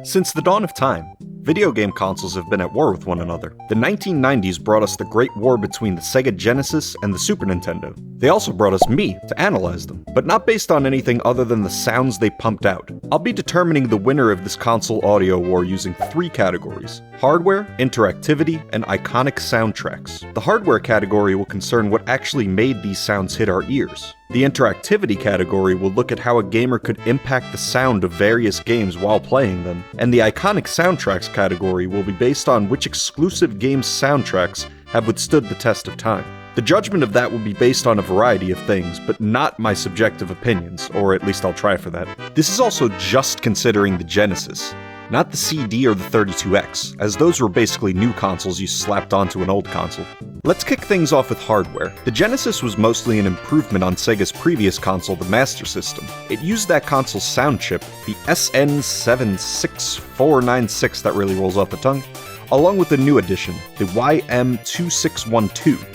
Since the dawn of time, video game consoles have been at war with one another. The 1990s brought us the great war between the Sega Genesis and the Super Nintendo. They also brought us me to analyze them, but not based on anything other than the sounds they pumped out. I'll be determining the winner of this console audio war using 3 categories: hardware, interactivity, and iconic soundtracks. The hardware category will concern what actually made these sounds hit our ears. The interactivity category will look at how a gamer could impact the sound of various games while playing them, and the iconic soundtracks category will be based on which exclusive games' soundtracks have withstood the test of time. The judgment of that will be based on a variety of things, but not my subjective opinions, or at least I'll try for that. This is also just considering the Genesis, not the CD or the 32X, as those were basically new consoles you slapped onto an old console. Let's kick things off with hardware. The Genesis was mostly an improvement on Sega's previous console, the Master System. It used that console's sound chip, the SN76496, that really rolls off the tongue, along with a new addition, the YM2612.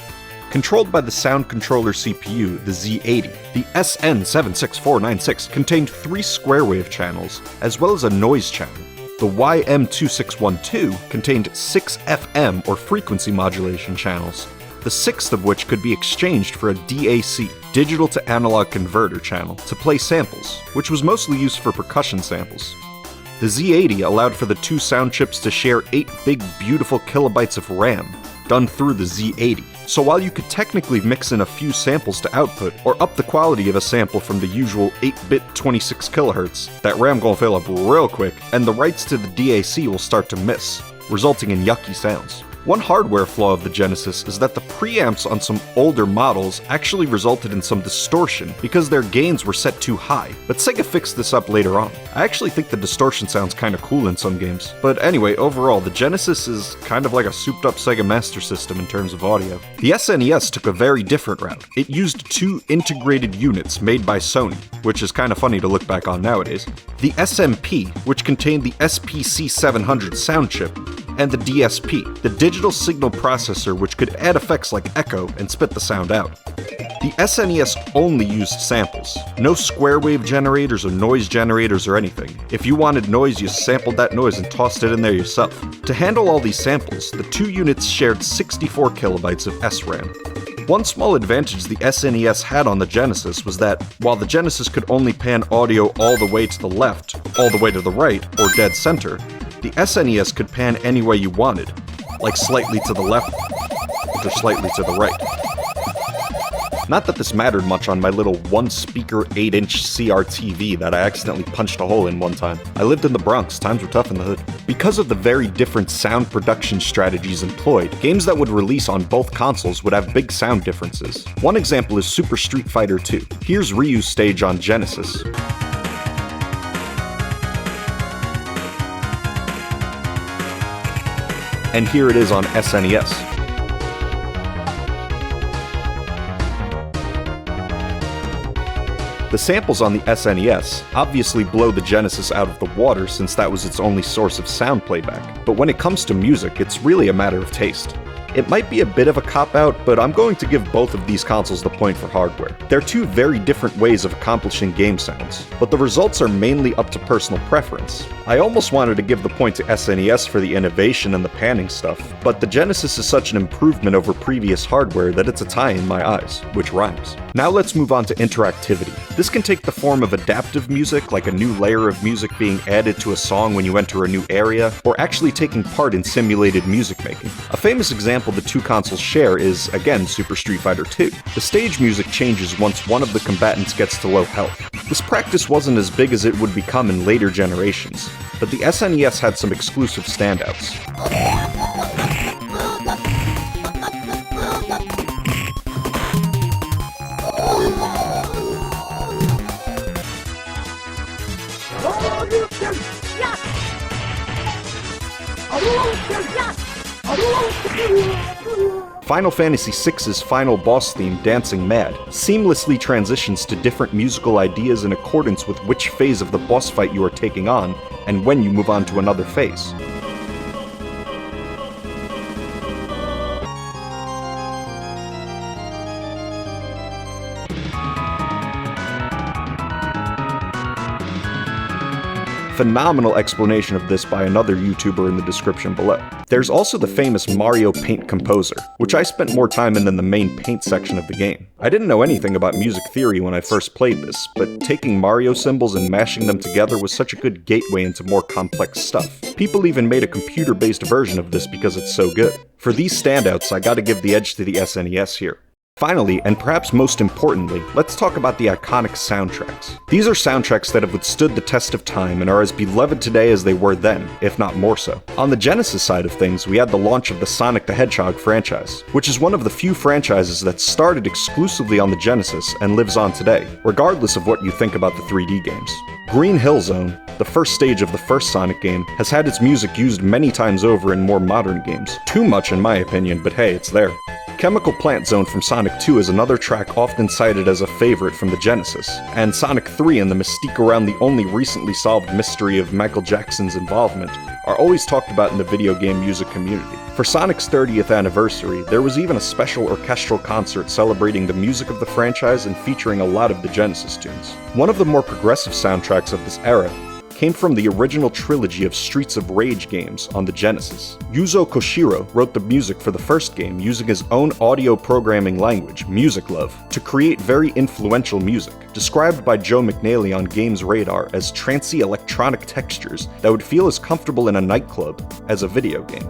Controlled by the sound controller CPU, the Z80, the SN76496 contained 3 square wave channels, as well as a noise channel. The YM2612 contained 6 FM or frequency modulation channels, the 6th of which could be exchanged for a DAC, digital to analog converter channel, to play samples, which was mostly used for percussion samples. The Z80 allowed for the 2 sound chips to share 8 big beautiful kilobytes of RAM, done through the Z80. So while you could technically mix in a few samples to output, or up the quality of a sample from the usual 8-bit 26 kHz, that RAM gonna fill up real quick, and the rights to the DAC will start to miss, resulting in yucky sounds. One hardware flaw of the Genesis is that the preamps on some older models actually resulted in some distortion because their gains were set too high, but Sega fixed this up later on. I actually think the distortion sounds kinda cool in some games. But anyway, overall, the Genesis is kind of like a souped up Sega Master System in terms of audio. The SNES took a very different route. It used 2 integrated units made by Sony, which is kinda funny to look back on nowadays. The SMP, which contained the SPC700 sound chip, and the DSP, the digital signal processor which could add effects like echo and spit the sound out. The SNES only used samples. No square wave generators or noise generators or anything. If you wanted noise, you sampled that noise and tossed it in there yourself. To handle all these samples, the 2 units shared 64 kilobytes of SRAM. One small advantage the SNES had on the Genesis was that, while the Genesis could only pan audio all the way to the left, all the way to the right, or dead center, the SNES could pan any way you wanted, like slightly to the left, or slightly to the right. Not that this mattered much on my little 1-speaker 8-inch CRTV that I accidentally punched a hole in one time. I lived in the Bronx, times were tough in the hood. Because of the very different sound production strategies employed, games that would release on both consoles would have big sound differences. One example is Super Street Fighter 2. Here's Ryu's stage on Genesis. And here it is on SNES. The samples on the SNES obviously blow the Genesis out of the water since that was its only source of sound playback, but when it comes to music, it's really a matter of taste. It might be a bit of a cop-out, but I'm going to give both of these consoles the point for hardware. They're 2 very different ways of accomplishing game sounds, but the results are mainly up to personal preference. I almost wanted to give the point to SNES for the innovation and the panning stuff, but the Genesis is such an improvement over previous hardware that it's a tie in my eyes, which rhymes. Now let's move on to interactivity. This can take the form of adaptive music, like a new layer of music being added to a song when you enter a new area, or actually taking part in simulated music making. A famous example the 2 consoles share is, again, Super Street Fighter 2. The stage music changes once one of the combatants gets to low health. This practice wasn't as big as it would become in later generations, but the SNES had some exclusive standouts. Final Fantasy VI's final boss theme, Dancing Mad, seamlessly transitions to different musical ideas in accordance with which phase of the boss fight you are taking on, and when you move on to another phase. Phenomenal explanation of this by another YouTuber in the description below. There's also the famous Mario Paint Composer, which I spent more time in than the main paint section of the game. I didn't know anything about music theory when I first played this, but taking Mario symbols and mashing them together was such a good gateway into more complex stuff. People even made a computer-based version of this because it's so good. For these standouts, I gotta give the edge to the SNES here. Finally, and perhaps most importantly, let's talk about the iconic soundtracks. These are soundtracks that have withstood the test of time and are as beloved today as they were then, if not more so. On the Genesis side of things, we had the launch of the Sonic the Hedgehog franchise, which is one of the few franchises that started exclusively on the Genesis and lives on today, regardless of what you think about the 3D games. Green Hill Zone, the first stage of the first Sonic game, has had its music used many times over in more modern games. Too much in my opinion, but hey, it's there. Chemical Plant Zone from Sonic 2 is another track often cited as a favorite from the Genesis, and Sonic 3 and the mystique around the only recently solved mystery of Michael Jackson's involvement are always talked about in the video game music community. For Sonic's 30th anniversary, there was even a special orchestral concert celebrating the music of the franchise and featuring a lot of the Genesis tunes. One of the more progressive soundtracks of this era came from the original trilogy of Streets of Rage games on the Genesis. Yuzo Koshiro wrote the music for the first game using his own audio programming language, MusicLove, to create very influential music, described by Joe McNally on GamesRadar as trancy electronic textures that would feel as comfortable in a nightclub as a video game.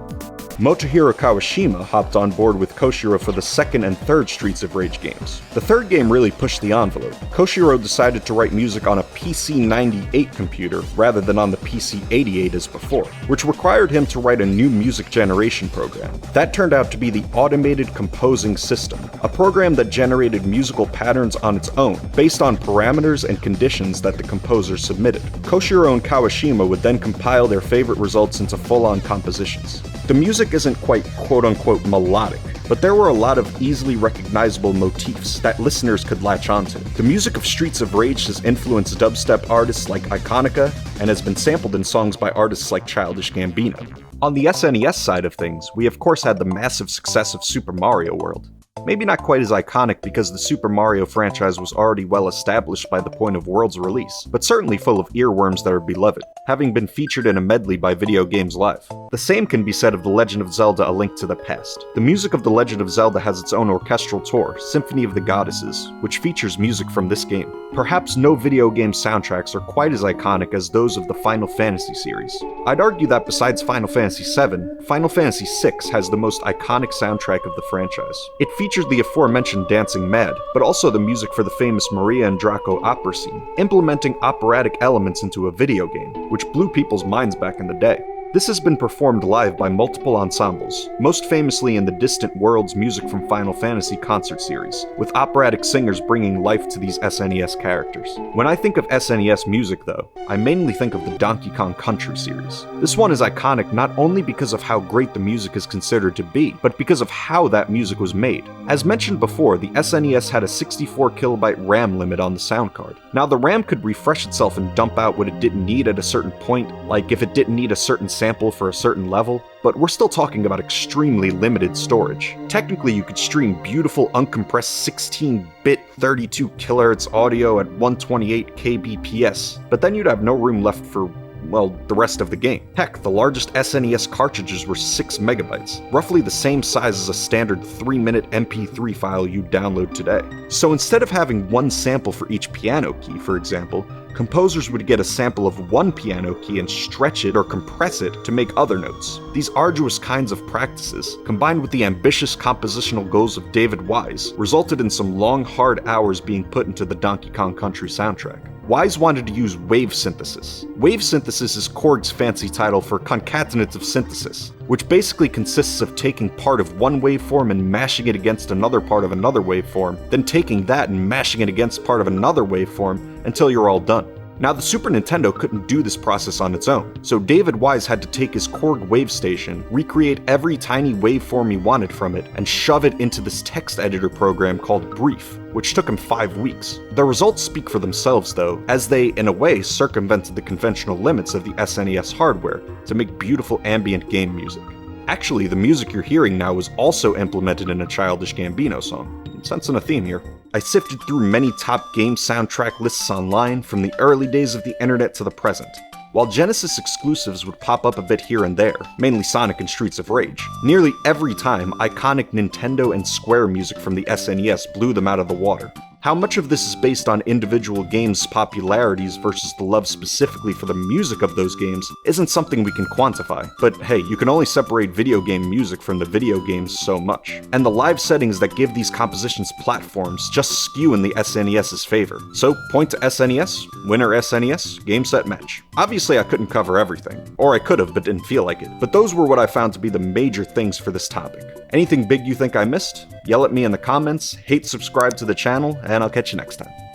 Motohiro Kawashima hopped on board with Koshiro for the second and third Streets of Rage games. The third game really pushed the envelope. Koshiro decided to write music on a PC-98 computer rather than on the PC-88 as before, which required him to write a new music generation program. That turned out to be the Automated Composing System, a program that generated musical patterns on its own, based on parameters and conditions that the composer submitted. Koshiro and Kawashima would then compile their favorite results into full-on compositions. The music isn't quite quote-unquote melodic, but there were a lot of easily recognizable motifs that listeners could latch onto. The music of Streets of Rage has influenced dubstep artists like Iconica and has been sampled in songs by artists like Childish Gambino. On the SNES side of things, we of course had the massive success of Super Mario World. Maybe not quite as iconic because the Super Mario franchise was already well established by the point of World's release, but certainly full of earworms that are beloved, having been featured in a medley by Video Games Live. The same can be said of The Legend of Zelda: A Link to the Past. The music of The Legend of Zelda has its own orchestral tour, Symphony of the Goddesses, which features music from this game. Perhaps no video game soundtracks are quite as iconic as those of the Final Fantasy series. I'd argue that besides Final Fantasy VII, Final Fantasy VI has the most iconic soundtrack of the franchise. It features the aforementioned Dancing Mad, but also the music for the famous Maria and Draco opera scene, implementing operatic elements into a video game, which blew people's minds back in the day. This has been performed live by multiple ensembles, most famously in the Distant Worlds music from Final Fantasy concert series, with operatic singers bringing life to these SNES characters. When I think of SNES music though, I mainly think of the Donkey Kong Country series. This one is iconic not only because of how great the music is considered to be, but because of how that music was made. As mentioned before, the SNES had a 64 kilobyte RAM limit on the sound card. Now the RAM could refresh itself and dump out what it didn't need at a certain point, like if it didn't need a certain sample for a certain level, but we're still talking about extremely limited storage. Technically, you could stream beautiful uncompressed 16-bit 32 kHz audio at 128 kbps, but then you'd have no room left for, well, the rest of the game. Heck, the largest SNES cartridges were 6 megabytes, roughly the same size as a standard 3-minute MP3 file you download today. So instead of having one sample for each piano key, for example, composers would get a sample of one piano key and stretch it or compress it to make other notes. These arduous kinds of practices, combined with the ambitious compositional goals of David Wise, resulted in some long, hard hours being put into the Donkey Kong Country soundtrack. Wise wanted to use wave synthesis. Wave synthesis is Korg's fancy title for concatenative synthesis, which basically consists of taking part of one waveform and mashing it against another part of another waveform, then taking that and mashing it against part of another waveform until you're all done. Now, the Super Nintendo couldn't do this process on its own, so David Wise had to take his Korg wave station, recreate every tiny waveform he wanted from it, and shove it into this text editor program called Brief, which took him 5 weeks. The results speak for themselves though, as they, in a way, circumvented the conventional limits of the SNES hardware to make beautiful ambient game music. Actually, the music you're hearing now was also implemented in a Childish Gambino song. I'm sensing a theme here. I sifted through many top game soundtrack lists online from the early days of the internet to the present. while Genesis exclusives would pop up a bit here and there, mainly Sonic and Streets of Rage. Nearly every time, iconic Nintendo and Square music from the SNES blew them out of the water. How much of this is based on individual games' popularities versus the love specifically for the music of those games isn't something we can quantify, but hey, you can only separate video game music from the video games so much. And the live settings that give these compositions platforms just skew in the SNES's favor. So point to SNES, winner SNES, game set match. Obviously I couldn't cover everything, or I could've but didn't feel like it, but those were what I found to be the major things for this topic. Anything big you think I missed? Yell at me in the comments, subscribe to the channel, and I'll catch you next time.